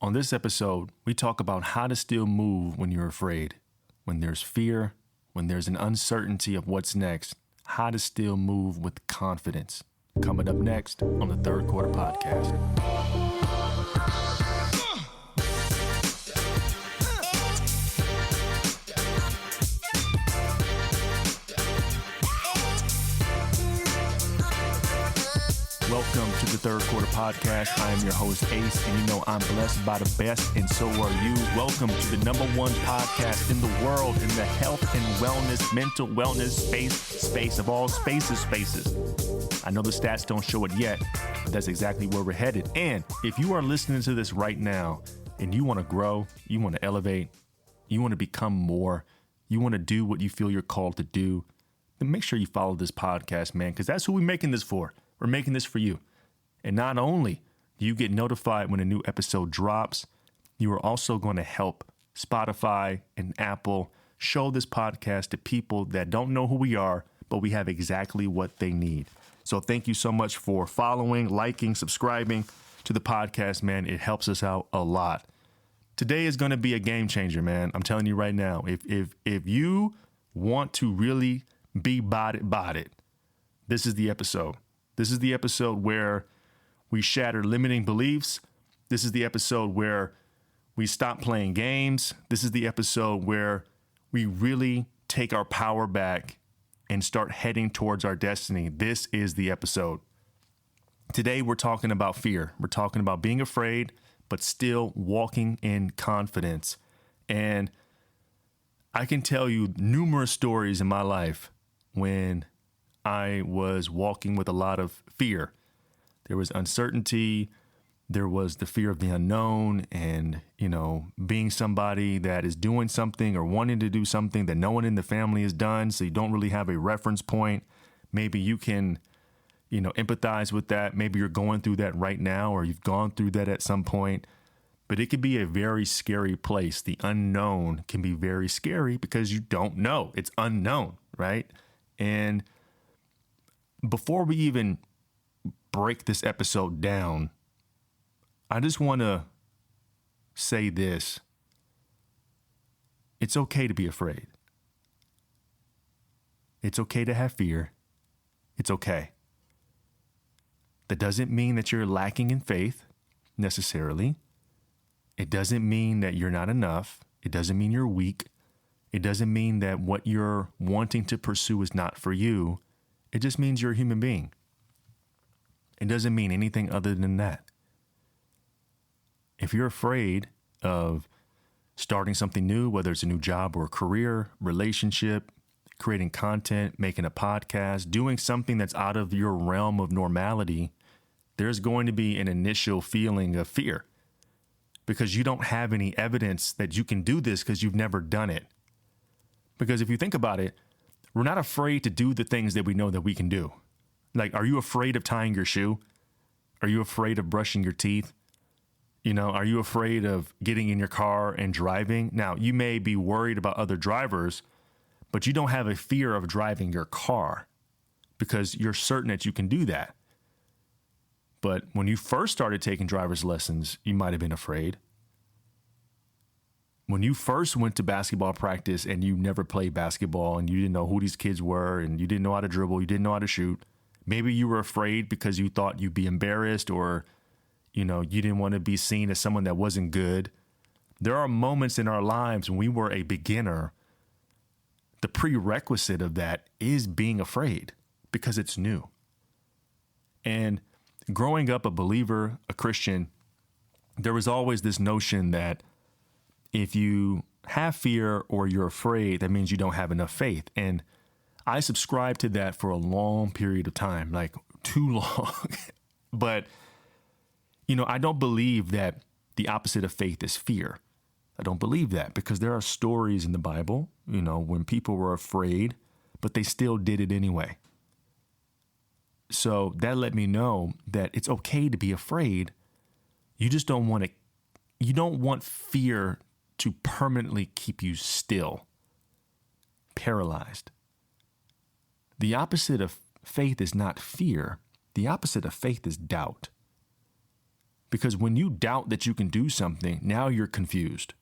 On this episode, we talk about how to still move when you're afraid, when there's fear, when there's an uncertainty of what's next, how to still move with confidence. Coming up next on the Third Quarter Podcast. Welcome to the Third Quarter Podcast. I am your host, Ace, and you know I'm blessed by the best, and so are you. Welcome to the number one podcast in the world in the health and wellness, mental wellness space of all spaces. I know the stats don't show it yet, but that's exactly where we're headed. And if you are listening to this right now and you want to grow, you want to elevate, you want to become more, you want to do what you feel you're called to do, then make sure you follow this podcast, man, because that's who we're making this for. We're making this for you. And not only do you get notified when a new episode drops, you are also going to help Spotify and Apple show this podcast to people that don't know who we are, but we have exactly what they need. So thank you so much for following, liking, subscribing to the podcast, man. It helps us out a lot. Today is going to be a game changer, man. I'm telling you right now, if you want to really be bought it, this is the episode. This is the episode where we shatter limiting beliefs. This is the episode where we stop playing games. This is the episode where we really take our power back and start heading towards our destiny. This is the episode. Today, we're talking about fear. We're talking about being afraid, but still walking in confidence. And I can tell you numerous stories in my life when I was walking with a lot of fear. There was uncertainty. There was the fear of the unknown and, being somebody that is doing something or wanting to do something that no one in the family has done. So you don't really have a reference point. Maybe you can, empathize with that. Maybe you're going through that right now, or you've gone through that at some point. But it can be a very scary place. The unknown can be very scary because you don't know. It's unknown, right? And before we even break this episode down, I just want to say this. It's okay to be afraid. It's okay to have fear. It's okay. That doesn't mean that you're lacking in faith necessarily. It doesn't mean that you're not enough. It doesn't mean you're weak. It doesn't mean that what you're wanting to pursue is not for you. It just means you're a human being. It doesn't mean anything other than that. If you're afraid of starting something new, whether it's a new job or a career, relationship, creating content, making a podcast, doing something that's out of your realm of normality, there's going to be an initial feeling of fear because you don't have any evidence that you can do this because you've never done it. Because if you think about it, we're not afraid to do the things that we know that we can do. Like, are you afraid of tying your shoe? Are you afraid of brushing your teeth? Are you afraid of getting in your car and driving? Now, you may be worried about other drivers, but you don't have a fear of driving your car because you're certain that you can do that. But when you first started taking driver's lessons, you might have been afraid. When you first went to basketball practice and you never played basketball and you didn't know who these kids were and you didn't know how to dribble, you didn't know how to shoot, maybe you were afraid because you thought you'd be embarrassed or, you didn't want to be seen as someone that wasn't good. There are moments in our lives when we were a beginner. The prerequisite of that is being afraid because it's new. And growing up a believer, a Christian, there was always this notion that if you have fear or you're afraid, that means you don't have enough faith. And I subscribed to that for a long period of time, like too long. But, I don't believe that the opposite of faith is fear. I don't believe that because there are stories in the Bible, when people were afraid, but they still did it anyway. So that let me know that it's okay to be afraid. You just don't want fear to permanently keep you still, paralyzed. The opposite of faith is not fear. The opposite of faith is doubt. Because when you doubt that you can do something, now you're confused.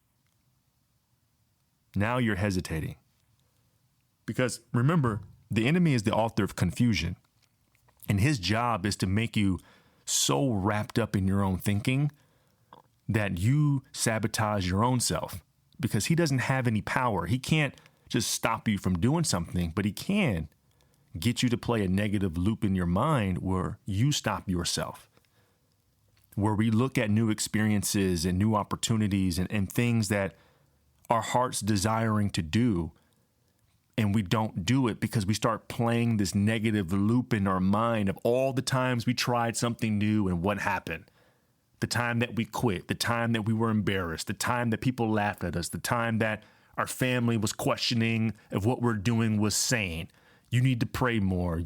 Now you're hesitating. Because remember, the enemy is the author of confusion. And his job is to make you so wrapped up in your own thinking that you sabotage your own self. Because he doesn't have any power. He can't just stop you from doing something, but he can get you to play a negative loop in your mind where you stop yourself. Where we look at new experiences and new opportunities and things that our heart's desiring to do, and we don't do it because we start playing this negative loop in our mind of all the times we tried something new and what happened. The time that we quit, the time that we were embarrassed, the time that people laughed at us, the time that our family was questioning if what we're doing was sane. You need to pray more.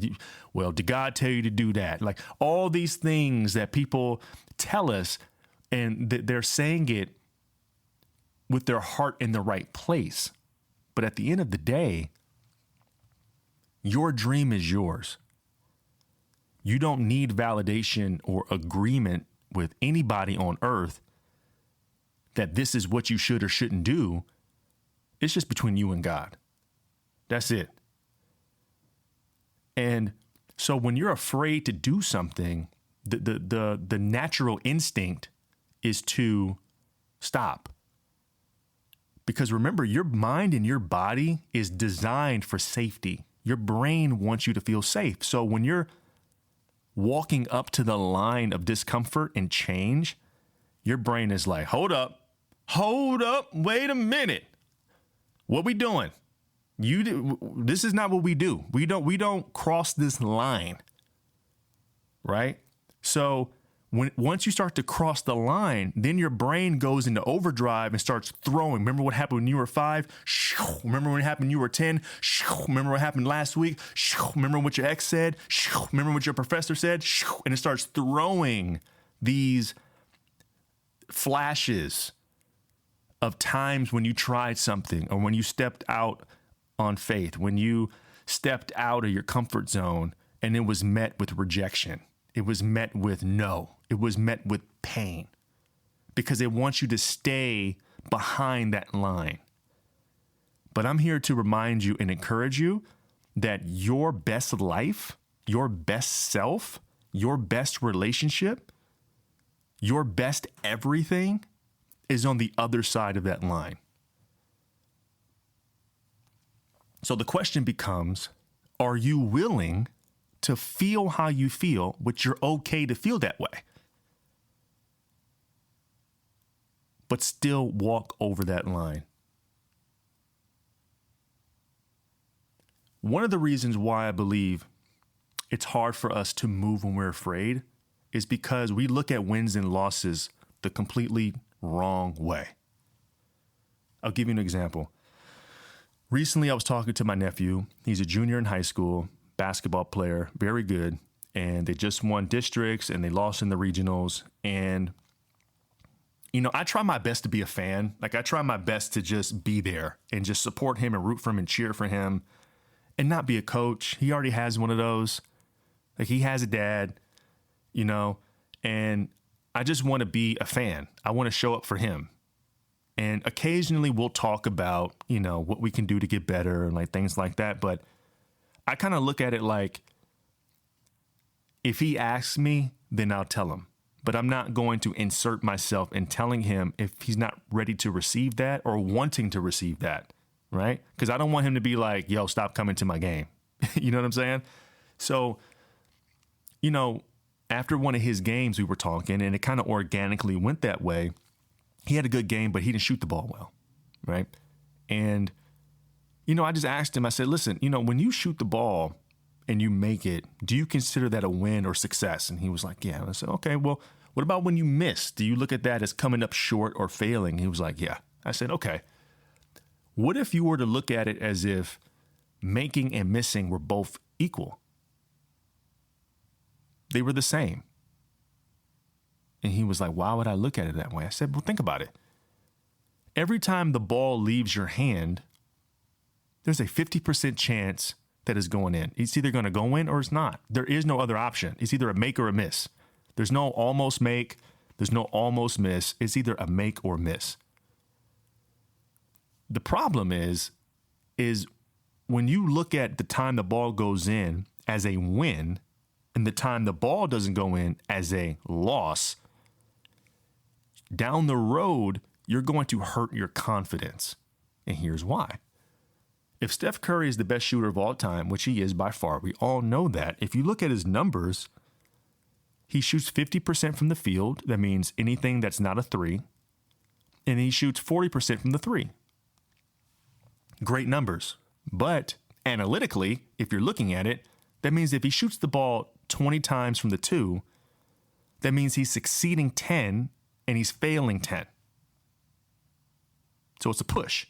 Well, did God tell you to do that? Like all these things that people tell us, and they're saying it with their heart in the right place. But at the end of the day, your dream is yours. You don't need validation or agreement with anybody on earth that this is what you should or shouldn't do. It's just between you and God. That's it. And so when you're afraid to do something, the natural instinct is to stop. Because remember, your mind and your body is designed for safety. Your brain wants you to feel safe. So when you're walking up to the line of discomfort and change, your brain is like, hold up, wait a minute. What we doing? This is not what we do. We don't cross this line, right? So once you start to cross the line, then your brain goes into overdrive and starts throwing. Remember what happened when you were 5? Remember when it happened when you were 10? Remember what happened last week? Remember what your ex said? Remember what your professor said? And it starts throwing these flashes of times when you tried something or when you stepped out on faith, when you stepped out of your comfort zone and it was met with rejection. It was met with no. It was met with pain because it wants you to stay behind that line. But I'm here to remind you and encourage you that your best life, your best self, your best relationship, your best everything is on the other side of that line. So the question becomes, are you willing to feel how you feel, which you're okay to feel that way, but still walk over that line? One of the reasons why I believe it's hard for us to move when we're afraid is because we look at wins and losses the completely wrong way. I'll give you an example. Recently, I was talking to my nephew. He's a junior in high school, basketball player, very good. And they just won districts and they lost in the regionals. And, you know, I try my best to be a fan. Like I try my best to just be there and just support him and root for him and cheer for him and not be a coach. He already has one of those. Like he has a dad, you know, and I just want to be a fan. I want to show up for him. And occasionally we'll talk about, you know, what we can do to get better and like things like that. But I kind of look at it like if he asks me, then I'll tell him. But I'm not going to insert myself in telling him if he's not ready to receive that or wanting to receive that, right? Because I don't want him to be like, yo, stop coming to my game. You know what I'm saying? So, you know, after one of his games, we were talking and it kind of organically went that way. He had a good game, but he didn't shoot the ball well, right? And, you know, I just asked him, I said, listen, you know, when you shoot the ball and you make it, do you consider that a win or success? And he was like, yeah. And I said, okay, well, what about when you miss? Do you look at that as coming up short or failing? He was like, yeah. I said, okay. What if you were to look at it as if making and missing were both equal? They were the same. And he was like, why would I look at it that way? I said, well, think about it. Every time the ball leaves your hand, there's a 50% chance that it's going in. It's either going to go in or it's not. There is no other option. It's either a make or a miss. There's no almost make. There's no almost miss. It's either a make or miss. The problem is when you look at the time the ball goes in as a win and the time the ball doesn't go in as a loss, down the road, you're going to hurt your confidence. And here's why. If Steph Curry is the best shooter of all time, which he is by far, we all know that. If you look at his numbers, he shoots 50% from the field. That means anything that's not a three. And he shoots 40% from the three. Great numbers. But analytically, if you're looking at it, that means if he shoots the ball 20 times from the two, that means he's succeeding 10 and he's failing 10. So it's a push.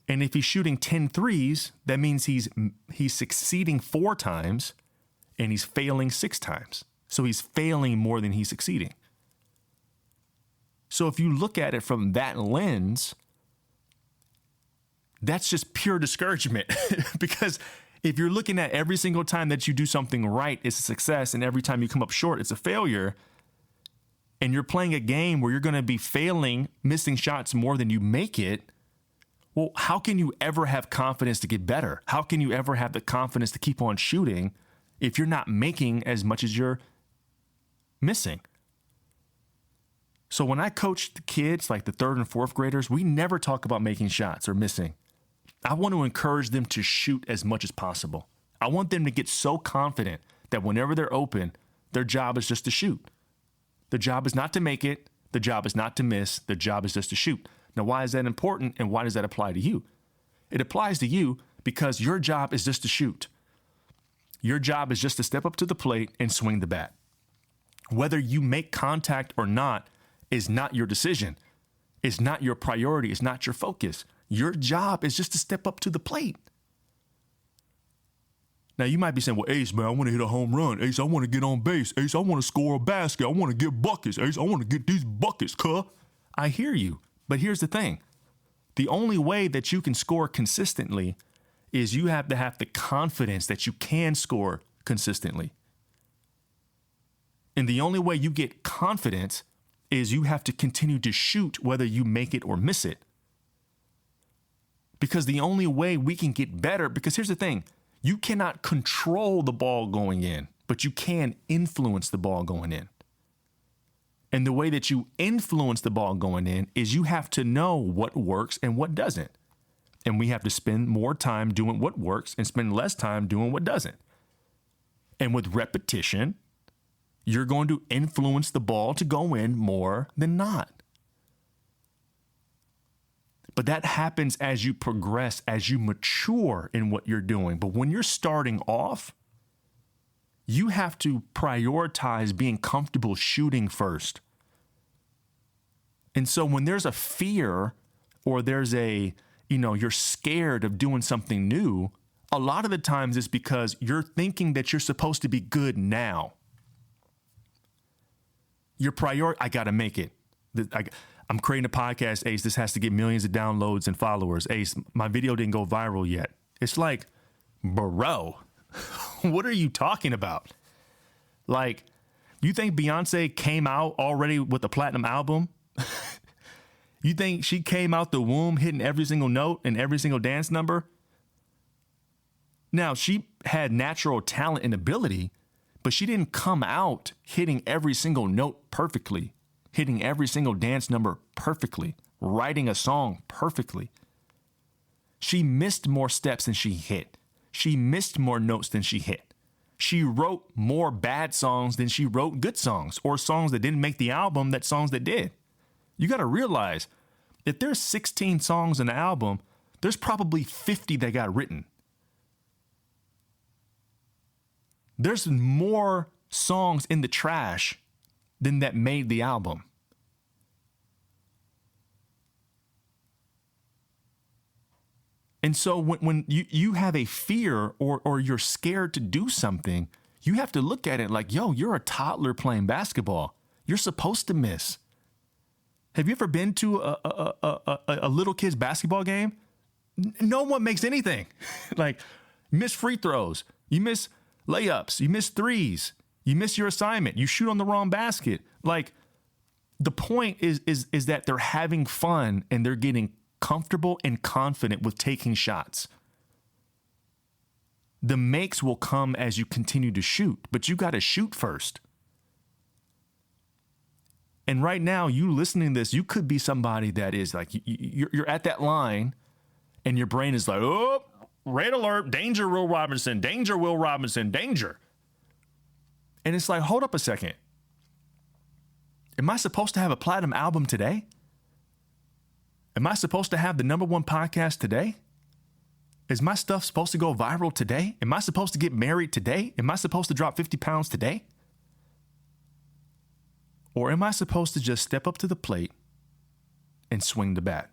And if he's shooting 10 threes, that means he's succeeding 4 times and he's failing 6 times. So he's failing more than he's succeeding. So if you look at it from that lens, that's just pure discouragement. Because if you're looking at every single time that you do something right, it's a success, and every time you come up short, it's a failure, and you're playing a game where you're going to be failing, missing shots more than you make it, well, how can you ever have confidence to get better? How can you ever have the confidence to keep on shooting if you're not making as much as you're missing? So when I coach the kids, like the 3rd and 4th graders, we never talk about making shots or missing. I want to encourage them to shoot as much as possible. I want them to get so confident that whenever they're open, their job is just to shoot. The job is not to make it. The job is not to miss. The job is just to shoot. Now, why is that important, and why does that apply to you? It applies to you because your job is just to shoot. Your job is just to step up to the plate and swing the bat. Whether you make contact or not is not your decision. It's not your priority. It's not your focus. Your job is just to step up to the plate. Now, you might be saying, well, Ace, man, I want to hit a home run. Ace, I want to get on base. Ace, I want to score a basket. I want to get buckets. Ace, I want to get these buckets, cuh. I hear you. But here's the thing. The only way that you can score consistently is you have to have the confidence that you can score consistently. And the only way you get confidence is you have to continue to shoot whether you make it or miss it. Because the only way we can get better, because here's the thing, you cannot control the ball going in, but you can influence the ball going in. And the way that you influence the ball going in is you have to know what works and what doesn't. And we have to spend more time doing what works and spend less time doing what doesn't. And with repetition, you're going to influence the ball to go in more than not. But that happens as you progress, as you mature in what you're doing. But when you're starting off, you have to prioritize being comfortable shooting first. And so when there's a fear or there's you're scared of doing something new, a lot of the times it's because you're thinking that you're supposed to be good now. I got to make it. I'm creating a podcast, Ace. This has to get millions of downloads and followers. Ace, my video didn't go viral yet. It's like, bro, what are you talking about? Like, you think Beyonce came out already with a platinum album? You think she came out the womb hitting every single note and every single dance number? Now, she had natural talent and ability, but she didn't come out hitting every single note perfectly, hitting every single dance number perfectly, writing a song perfectly. She missed more steps than she hit. She missed more notes than she hit. She wrote more bad songs than she wrote good songs, or songs that didn't make the album than songs that did. You got to realize, if there's 16 songs in the album, there's probably 50 that got written. There's more songs in the trash than that made the album. And so when you have a fear or you're scared to do something, you have to look at it like, yo, you're a toddler playing basketball. You're supposed to miss. Have you ever been to a little kid's basketball game? No one makes anything. Like, miss free throws. You miss layups. You miss threes. You miss your assignment. You shoot on the wrong basket. Like, the point is that they're having fun and they're getting comfortable and confident with taking shots. The makes will come as you continue to shoot, but you got to shoot first. And right now, you listening to this, you could be somebody that is like, you're at that line and your brain is like, oh, red alert, danger, Will Robinson, danger, Will Robinson, danger. And it's like, hold up a second. Am I supposed to have a platinum album today? Am I supposed to have the #1 podcast today? Is my stuff supposed to go viral today? Am I supposed to get married today? Am I supposed to drop 50 pounds today? Or am I supposed to just step up to the plate and swing the bat?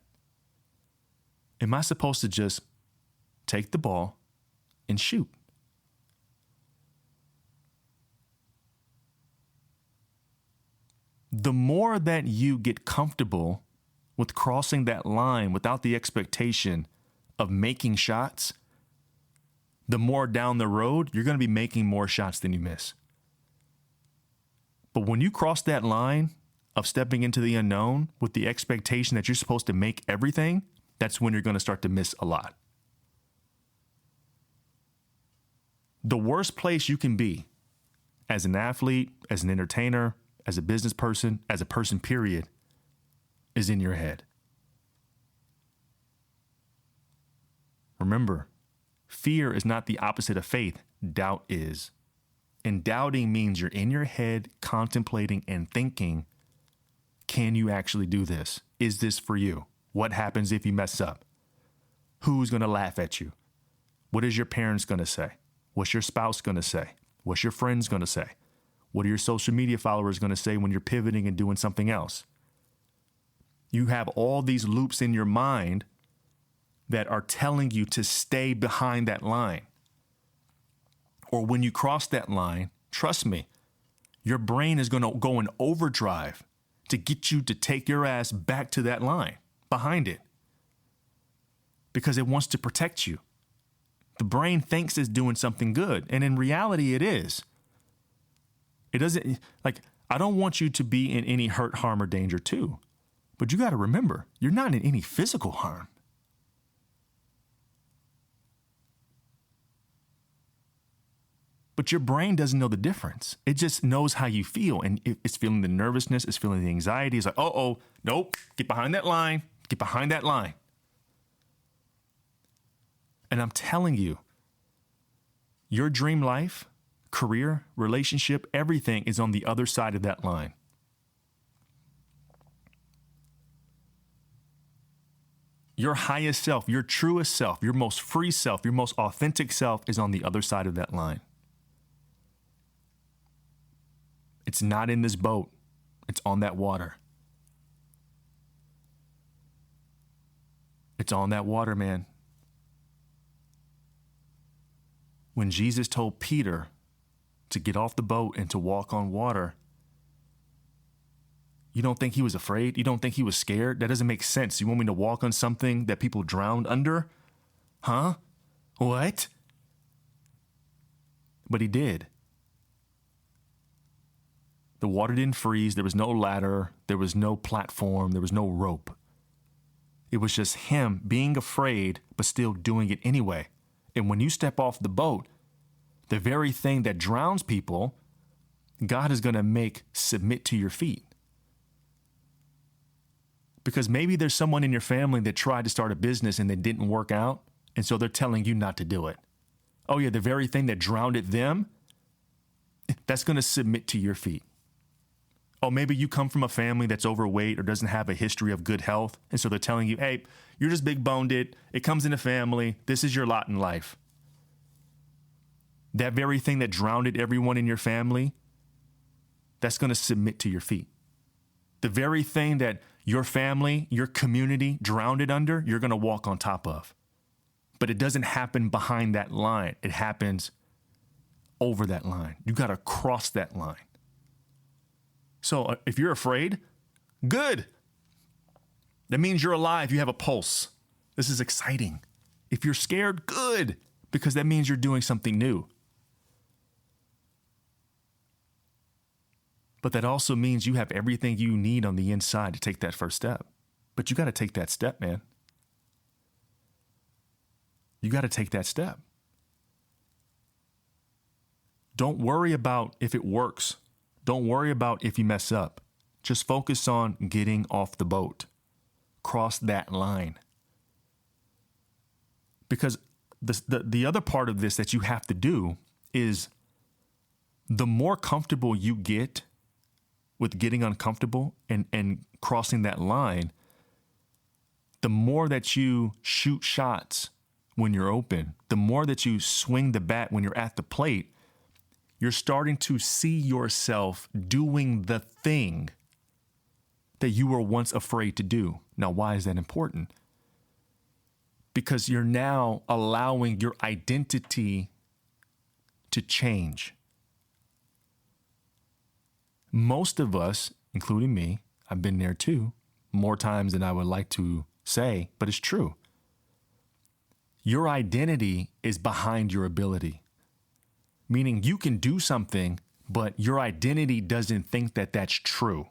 Am I supposed to just take the ball and shoot? The more that you get comfortable with crossing that line without the expectation of making shots, the more down the road, you're going to be making more shots than you miss. But when you cross that line of stepping into the unknown with the expectation that you're supposed to make everything, that's when you're going to start to miss a lot. The worst place you can be as an athlete, as an entertainer, as a business person, as a person, period, is in your head. Remember, fear is not the opposite of faith. Doubt is. And doubting means you're in your head contemplating and thinking, can you actually do this? Is this for you? What happens if you mess up? Who's going to laugh at you? What is your parents going to say? What's your spouse going to say? What's your friends going to say? What are your social media followers going to say when you're pivoting and doing something else? You have all these loops in your mind that are telling you to stay behind that line. Or when you cross that line, trust me, your brain is going to go in overdrive to get you to take your ass back to that line, behind it, because it wants to protect you. The brain thinks it's doing something good, and in reality, it is. It doesn't, like, I don't want you to be in any hurt, harm, or danger too. But you got to remember, you're not in any physical harm. But your brain doesn't know the difference. It just knows how you feel. And it's feeling the nervousness, it's feeling the anxiety. It's like, oh, nope, get behind that line. Get behind that line. And I'm telling you, your dream life, career, relationship, everything is on the other side of that line. Your highest self, your truest self, your most free self, your most authentic self is on the other side of that line. It's not in this boat. It's on that water. It's on that water, man. When Jesus told Peter to get off the boat and to walk on water, you don't think he was afraid? You don't think he was scared? That doesn't make sense. You want me to walk on something that people drowned under? Huh? What? But he did. The water didn't freeze. There was no ladder. There was no platform. There was no rope. It was just him being afraid, but still doing it anyway. And when you step off the boat, the very thing that drowns people, God is going to make submit to your feet. Because maybe there's someone in your family that tried to start a business and it didn't work out, and so they're telling you not to do it. Oh yeah, the very thing that drowned them, that's going to submit to your feet. Oh, maybe you come from a family that's overweight or doesn't have a history of good health, and so they're telling you, hey, you're just big-boned. It comes in the family. This is your lot in life. That very thing that drowned everyone in your family, that's going to submit to your feet. The very thing that your family, your community drowned it under, you're going to walk on top of. But it doesn't happen behind that line. It happens over that line. You got to cross that line. So if you're afraid, good. That means you're alive. You have a pulse. This is exciting. If you're scared, good, because that means you're doing something new. But that also means you have everything you need on the inside to take that first step. But you got to take that step, man. You got to take that step. Don't worry about if it works. Don't worry about if you mess up. Just focus on getting off the boat. Cross that line. Because the other part of this that you have to do is the more comfortable you get with getting uncomfortable and crossing that line, the more that you shoot shots when you're open, the more that you swing the bat when you're at the plate, you're starting to see yourself doing the thing that you were once afraid to do. Now, why is that important? Because you're now allowing your identity to change. Most of us, including me, I've been there too, more times than I would like to say, but it's true. Your identity is behind your ability. Meaning you can do something, but your identity doesn't think that that's true.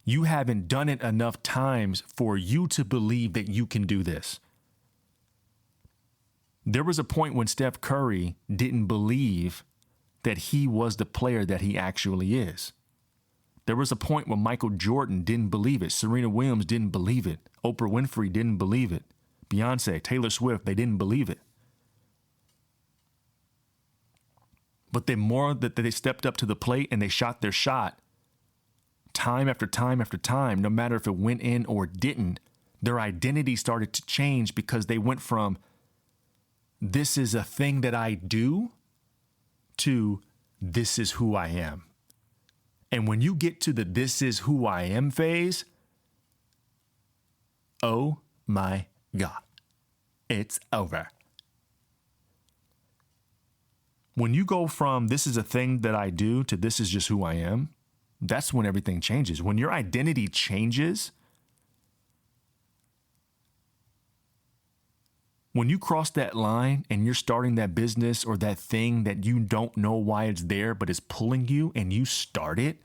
You haven't done it enough times for you to believe that you can do this. There was a point when Steph Curry didn't believe that he was the player that he actually is. There was a point when Michael Jordan didn't believe it. Serena Williams didn't believe it. Oprah Winfrey didn't believe it. Beyonce, Taylor Swift, they didn't believe it. But the more that they stepped up to the plate and they shot their shot, time after time after time, no matter if it went in or didn't, their identity started to change because they went from this is a thing that I do to this is who I am. And when you get to the this is who I am phase, oh my God, it's over. When you go from this is a thing that I do to this is just who I am, that's when everything changes. When your identity changes, when you cross that line and you're starting that business or that thing that you don't know why it's there, but it's pulling you and you start it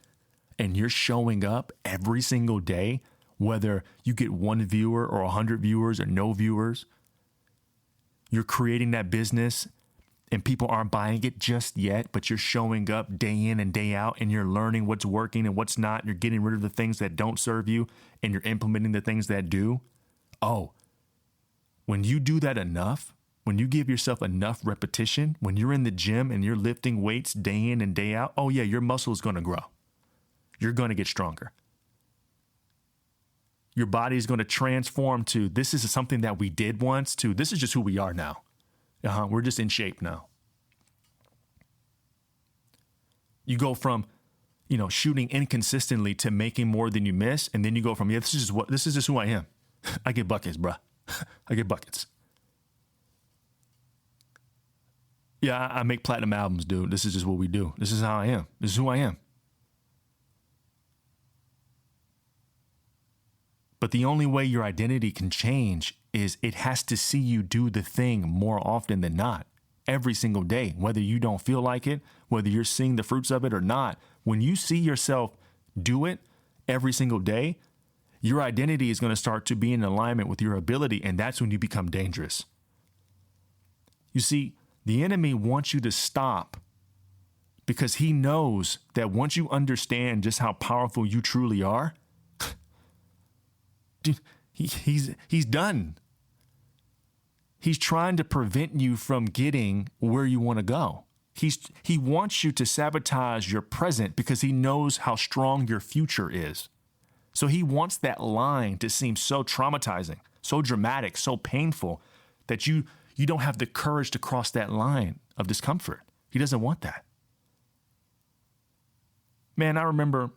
and you're showing up every single day, whether you get 1 viewer or 100 viewers or no viewers, you're creating that business and people aren't buying it just yet, but you're showing up day in and day out and you're learning what's working and what's not. You're getting rid of the things that don't serve you and you're implementing the things that do. Oh, when you do that enough, when you give yourself enough repetition, when you're in the gym and you're lifting weights day in and day out, oh yeah, your muscle is going to grow. You're going to get stronger. Your body is going to transform to this is something that we did once to this is just who we are now. We're just in shape now. You go from, shooting inconsistently to making more than you miss, and then you go from this is just who I am. I get buckets, bruh. I get buckets. Yeah, I make platinum albums, dude. This is just what we do. This is how I am. This is who I am. But the only way your identity can change is it has to see you do the thing more often than not, every single day, whether you don't feel like it, whether you're seeing the fruits of it or not. When you see yourself do it every single day, your identity is going to start to be in alignment with your ability, and that's when you become dangerous. You see, the enemy wants you to stop because he knows that once you understand just how powerful you truly are, dude, he's done. He's trying to prevent you from getting where you want to go. He wants you to sabotage your present because he knows how strong your future is. So he wants that line to seem so traumatizing, so dramatic, so painful that you don't have the courage to cross that line of discomfort. He doesn't want that. Man, I remember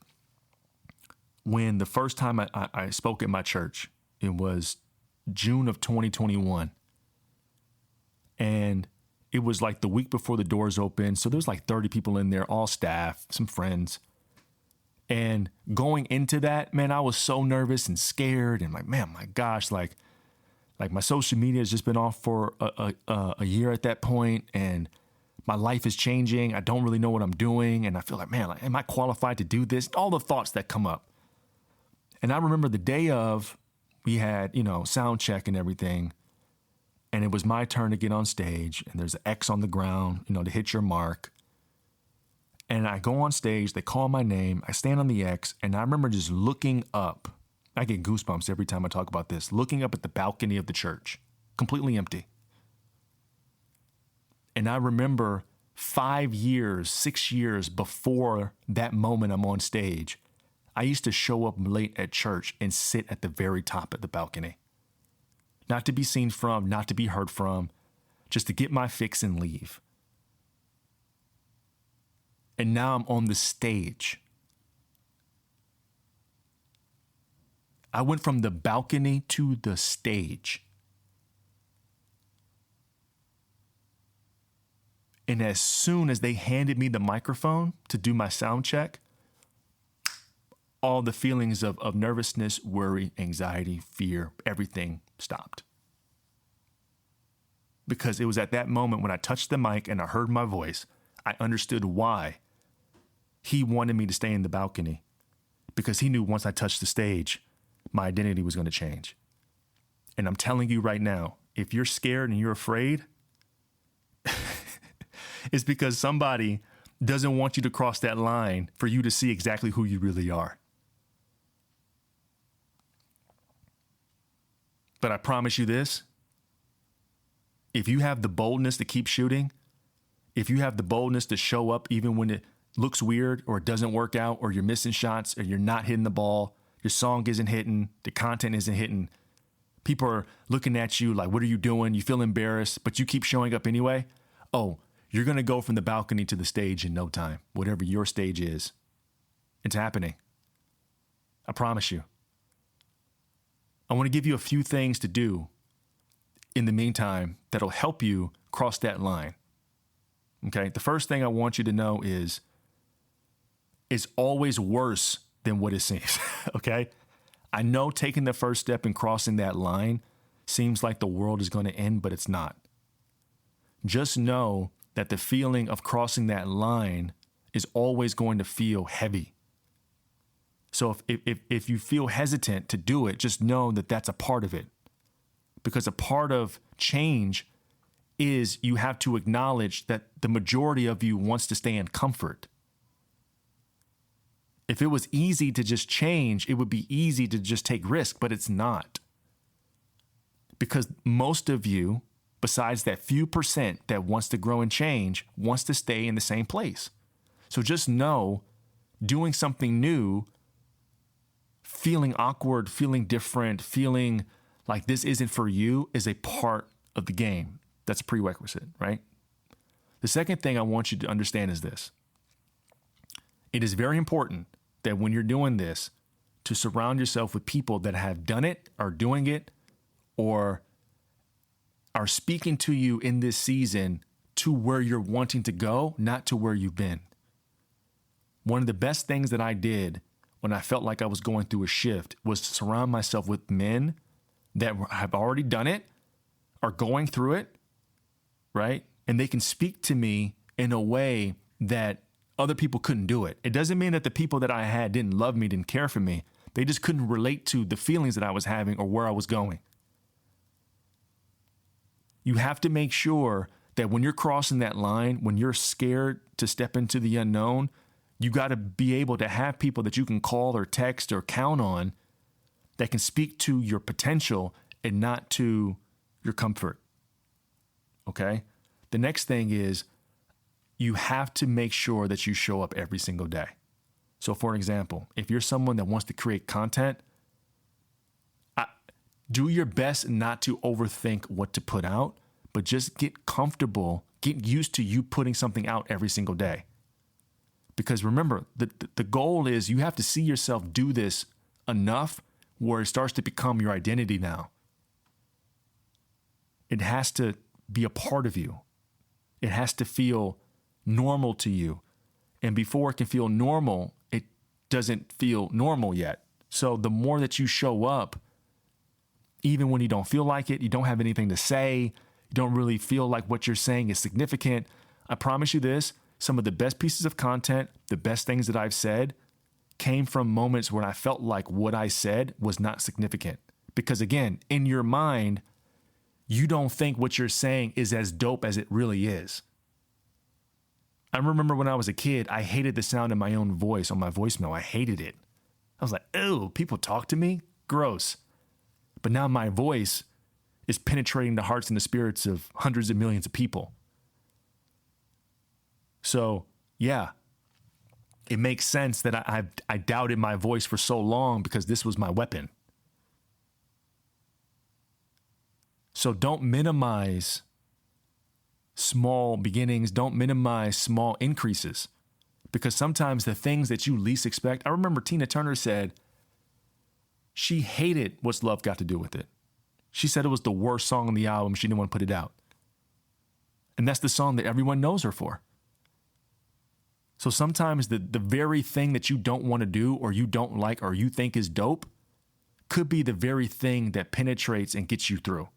when the first time I spoke at my church, it was June of 2021. And it was like the week before the doors opened. So there was like 30 people in there, all staff, some friends. And going into that, man, I was so nervous and scared and like, man, my gosh, like my social media has just been off for a year at that point. And my life is changing. I don't really know what I'm doing. And I feel like, man, like, am I qualified to do this? All the thoughts that come up. And I remember the day of, we had, sound check and everything. And it was my turn to get on stage. And there's an X on the ground, to hit your mark. And I go on stage. They call my name. I stand on the X. And I remember just looking up. I get goosebumps every time I talk about this. Looking up at the balcony of the church. Completely empty. And I remember 5 years, 6 years before that moment I'm on stage, I used to show up late at church and sit at the very top of the balcony. Not to be seen from, not to be heard from, just to get my fix and leave. And now I'm on the stage. I went from the balcony to the stage. And as soon as they handed me the microphone to do my sound check, all the feelings of nervousness, worry, anxiety, fear, everything stopped. Because it was at that moment when I touched the mic and I heard my voice, I understood why he wanted me to stay in the balcony. Because he knew once I touched the stage, my identity was going to change. And I'm telling you right now, if you're scared and you're afraid, it's because somebody doesn't want you to cross that line for you to see exactly who you really are. But I promise you this, if you have the boldness to keep shooting, if you have the boldness to show up even when it looks weird or it doesn't work out or you're missing shots or you're not hitting the ball, your song isn't hitting, the content isn't hitting, people are looking at you like, what are you doing? You feel embarrassed, but you keep showing up anyway. Oh, you're going to go from the balcony to the stage in no time, whatever your stage is. It's happening. I promise you. I want to give you a few things to do in the meantime that'll help you cross that line. Okay? The first thing I want you to know is it's always worse than what it seems. Okay? I know taking the first step and crossing that line seems like the world is going to end, but it's not. Just know that the feeling of crossing that line is always going to feel heavy. So if you feel hesitant to do it, just know that that's a part of it. Because a part of change is you have to acknowledge that the majority of you wants to stay in comfort. If it was easy to just change, it would be easy to just take risk, but it's not. Because most of you, besides that few percent that wants to grow and change, wants to stay in the same place. So just know, doing something new, feeling awkward, feeling different, feeling like this isn't for you is a part of the game. That's a prerequisite, right? The second thing I want you to understand is this. It is very important that when you're doing this, to surround yourself with people that have done it, are doing it, or are speaking to you in this season to where you're wanting to go, not to where you've been. One of the best things that I did when I felt like I was going through a shift was to surround myself with men that have already done it, are going through it, right? And they can speak to me in a way that other people couldn't do it. It doesn't mean that the people that I had didn't love me, didn't care for me. They just couldn't relate to the feelings that I was having or where I was going. You have to make sure that when you're crossing that line, when you're scared to step into the unknown, you got to be able to have people that you can call or text or count on that can speak to your potential and not to your comfort. Okay? The next thing is you have to make sure that you show up every single day. So for example, if you're someone that wants to create content, do your best not to overthink what to put out, but just get comfortable, get used to you putting something out every single day. Because remember, the goal is you have to see yourself do this enough where it starts to become your identity now. It has to be a part of you. It has to feel normal to you. And before it can feel normal, it doesn't feel normal yet. So the more that you show up, even when you don't feel like it, you don't have anything to say, you don't really feel like what you're saying is significant, I promise you this, some of the best pieces of content, the best things that I've said came from moments when I felt like what I said was not significant. Because again, in your mind, you don't think what you're saying is as dope as it really is. I remember when I was a kid, I hated the sound of my own voice on my voicemail. I hated it. I was like, ew, people talk to me? Gross. But now my voice is penetrating the hearts and the spirits of hundreds of millions of people. So, yeah, it makes sense that I doubted my voice for so long because this was my weapon. So don't minimize small beginnings. Don't minimize small increases, because sometimes the things that you least expect. I remember Tina Turner said she hated What's Love Got to Do with It. She said it was the worst song on the album. She didn't want to put it out. And that's the song that everyone knows her for. So sometimes the very thing that you don't want to do or you don't like or you think is dope could be the very thing that penetrates and gets you through.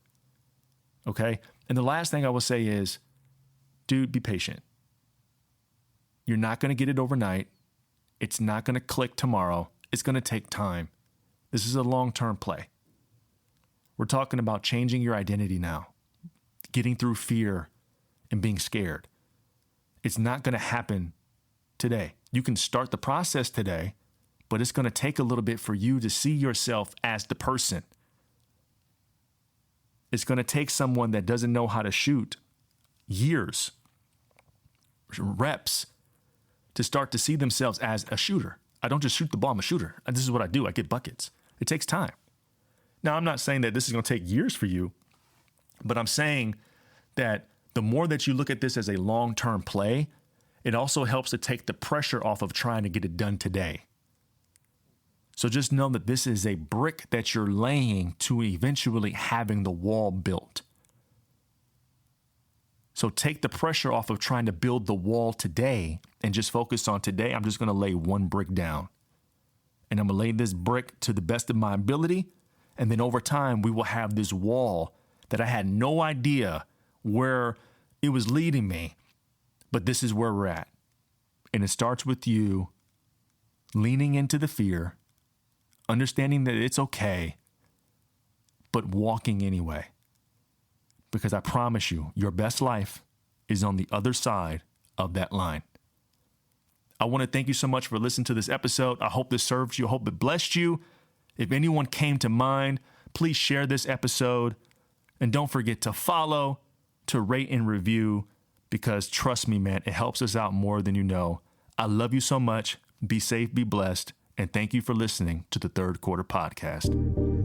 Okay? And the last thing I will say is, dude, be patient. You're not going to get it overnight. It's not going to click tomorrow. It's going to take time. This is a long-term play. We're talking about changing your identity now, getting through fear and being scared. It's not going to happen today. You can start the process today, but it's going to take a little bit for you to see yourself as the person. It's going to take someone that doesn't know how to shoot years, reps, to start to see themselves as a shooter. I don't just shoot the ball, I'm a shooter. This is what I do. I get buckets. It takes time. Now, I'm not saying that this is going to take years for you, but I'm saying that the more that you look at this as a long-term play, it also helps to take the pressure off of trying to get it done today. So just know that this is a brick that you're laying to eventually having the wall built. So take the pressure off of trying to build the wall today and just focus on today. I'm just going to lay one brick down. And I'm going to lay this brick to the best of my ability. And then over time, we will have this wall that I had no idea where it was leading me. But this is where we're at. And it starts with you leaning into the fear, understanding that it's okay, but walking anyway. Because I promise you, your best life is on the other side of that line. I want to thank you so much for listening to this episode. I hope this served you. I hope it blessed you. If anyone came to mind, please share this episode. And don't forget to follow, to rate and review, because trust me, man, it helps us out more than you know. I love you so much. Be safe, be blessed, and thank you for listening to the Third Quarter Podcast.